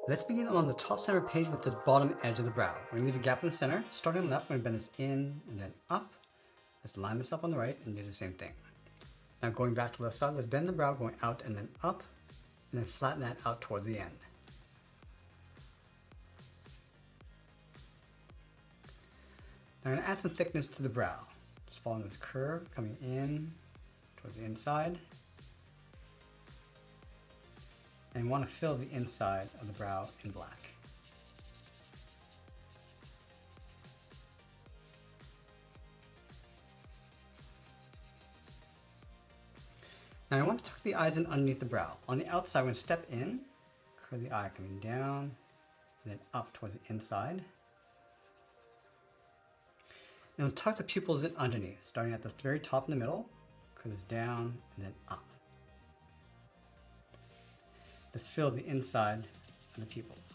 Let's begin along the top center page with the bottom edge of the brow. We're going to leave a gap in the center. Starting on the left, we're going to bend this in and then up. Let's line this up on the right and do the same thing. Now going back to the left side, let's bend the brow going out and then up, and then flatten that out towards the end. Now I'm going to add some thickness to the brow. Just following this curve, coming in towards the inside. And want to fill the inside of the brow in black. Now I want to tuck the eyes in underneath the brow. On the outside, I'm going to step in, curve the eye coming down, and then up towards the inside. And I'll tuck the pupils in underneath, starting at the very top in the middle, curve this down, and then up. Let's fill the inside of the pupils.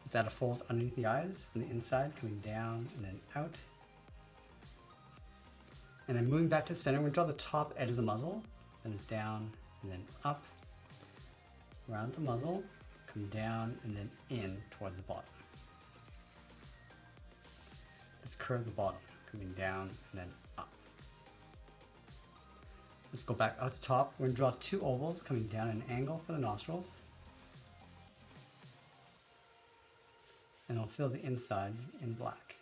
Let's add a fold underneath the eyes from the inside, coming down and then out. And then moving back to the center, we're going to draw the top edge of the muzzle, then it's down and then up, around the muzzle, come down and then in towards the bottom. Let's curve the bottom, coming down and then up. Let's go back out the top. We're going to draw two ovals coming down at an angle for the nostrils. And I'll fill the insides in black.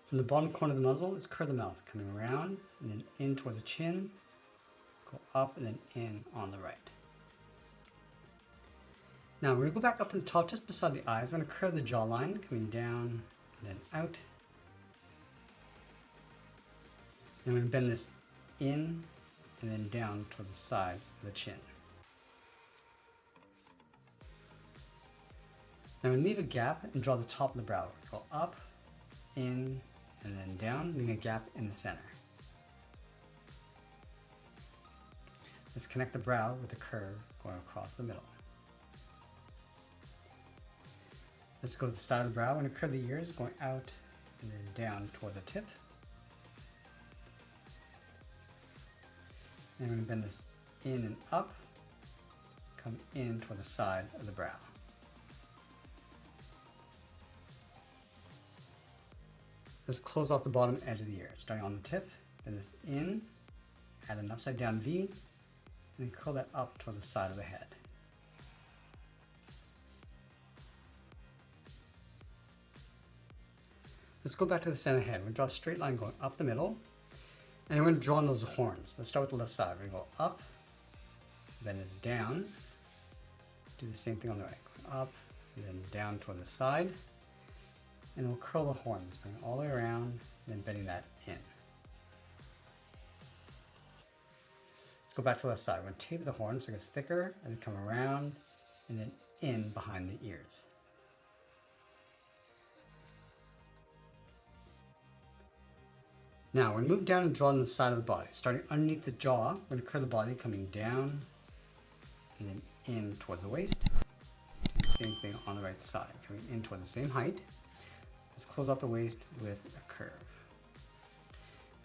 From the bottom corner of the muzzle, let's curve the mouth, coming around and then in towards the chin, go up and then in on the right. Now we're going to go back up to the top just beside the eyes. We're going to curve the jawline, coming down and then out. And we're going to bend this in and then down towards the side of the chin. Now we leave a gap and draw the top of the brow. Go up, in, and then down, leaving a gap in the center. Let's connect the brow with the curve going across the middle. Let's go to the side of the brow. We're going to curve the ears going out and then down toward the tip. And we're going to bend this in and up, come in toward the side of the brow. Let's close off the bottom edge of the ear, starting on the tip, bend this in, add an upside down V, and then curl that up towards the side of the head. Let's go back to the center head. We're going to draw a straight line going up the middle, and we're going to draw on those horns. Let's start with the left side. We're going to go up, bend this down, do the same thing on the right. Going up, and then down toward the side, and we'll curl the horns, bring it all the way around, and then bending that in. Let's go back to the left side. We're going to taper the horns so it gets thicker, and then come around, and then in behind the ears. Now we're going to move down and draw on the side of the body. Starting underneath the jaw, we're going to curve the body coming down and then in towards the waist. Do the same thing on the right side, coming in towards the same height. Let's close out the waist with a curve.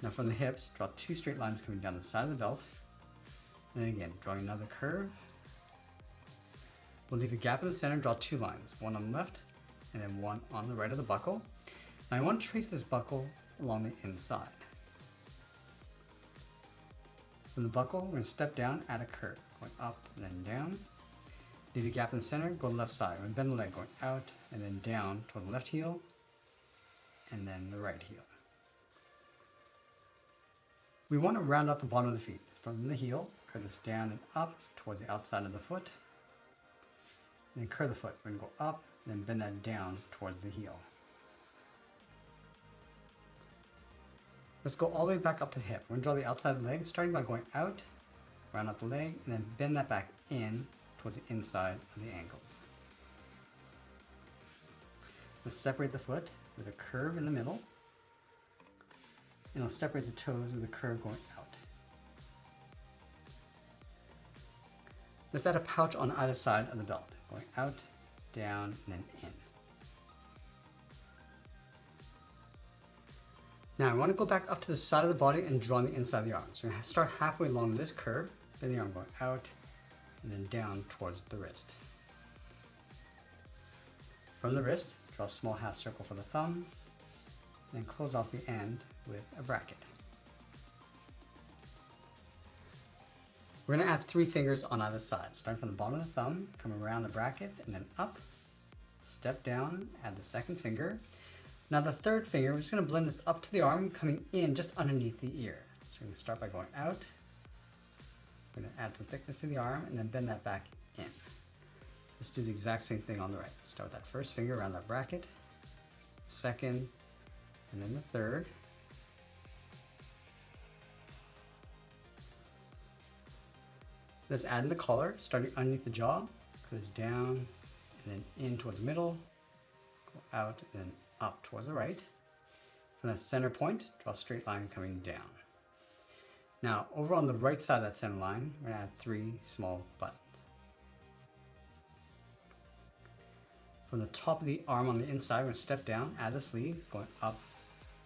Now from the hips, draw two straight lines coming down the side of the belt. And then again, drawing another curve. We'll leave a gap in the center, draw two lines, one on the left and then one on the right of the buckle. Now I want to trace this buckle along the inside. From the buckle, we're going to step down, add a curve, going up and then down. Leave a gap in the center, go to the left side. We're going to bend the leg, going out and then down toward the left heel, and then the right heel. We want to round up the bottom of the feet. From the heel, curve this down and up towards the outside of the foot. And then curve the foot. We're going to go up, and then bend that down towards the heel. Let's go all the way back up to the hip. We're going to draw the outside of the leg, starting by going out, round up the leg, and then bend that back in towards the inside of the ankles. Let's separate the foot with a curve in the middle, and I'll separate the toes with a curve going out. Let's add a pouch on either side of the belt, going out, down, and then in. Now I want to go back up to the side of the body and draw on the inside of the arm. So I'm going to start halfway along this curve, then the arm going out and then down towards the wrist. From the wrist, draw a small half circle for the thumb, and then close off the end with a bracket. We're going to add 3 fingers on either side, starting from the bottom of the thumb, come around the bracket, and then up, step down, add the second finger. Now the third finger, we're just going to blend this up to the arm, coming in just underneath the ear. So we're going to start by going out, we're going to add some thickness to the arm, and then bend that back in. Let's do the exact same thing on the right. Start with that first finger around that bracket, second, and then the third. Let's add in the collar, starting underneath the jaw, goes down, and then in towards the middle, go out, and then up towards the right. From that center point, draw a straight line coming down. Now, over on the right side of that center line, we're going to add 3 small buttons. From the top of the arm on the inside, we're going to step down, add the sleeve, going up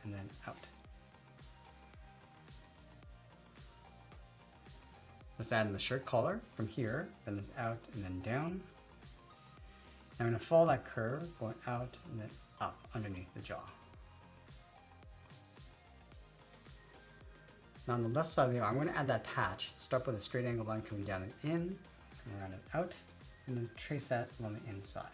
and then out. Let's add in the shirt collar from here, then this out and then down. Now I'm going to follow that curve, going out and then up underneath the jaw. Now on the left side of the arm, I'm going to add that patch. Start with a straight angle line coming down and in, and around and out, and then trace that along the inside.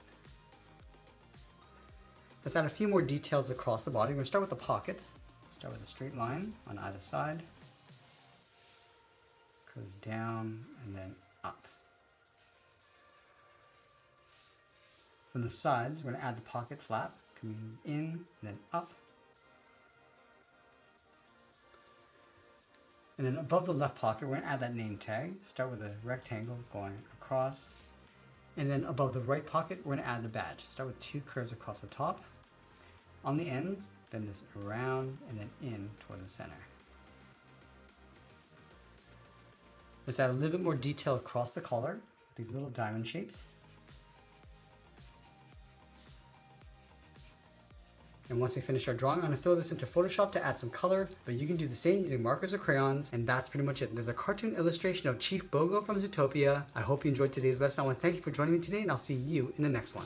Let's add a few more details across the body. We're going to start with the pockets. Start with a straight line on either side. Goes down and then up. From the sides, we're going to add the pocket flap, coming in and then up. And then above the left pocket, we're going to add that name tag. Start with a rectangle going across. And then above the right pocket, we're going to add the badge. Start with 2 curves across the top. On the ends, bend this around and then in toward the center. Let's add a little bit more detail across the collar with these little diamond shapes. And once we finish our drawing, I'm going to throw this into Photoshop to add some color, but you can do the same using markers or crayons, and that's pretty much it. There's a cartoon illustration of Chief Bogo from Zootopia. I hope you enjoyed today's lesson. I want to thank you for joining me today, and I'll see you in the next one.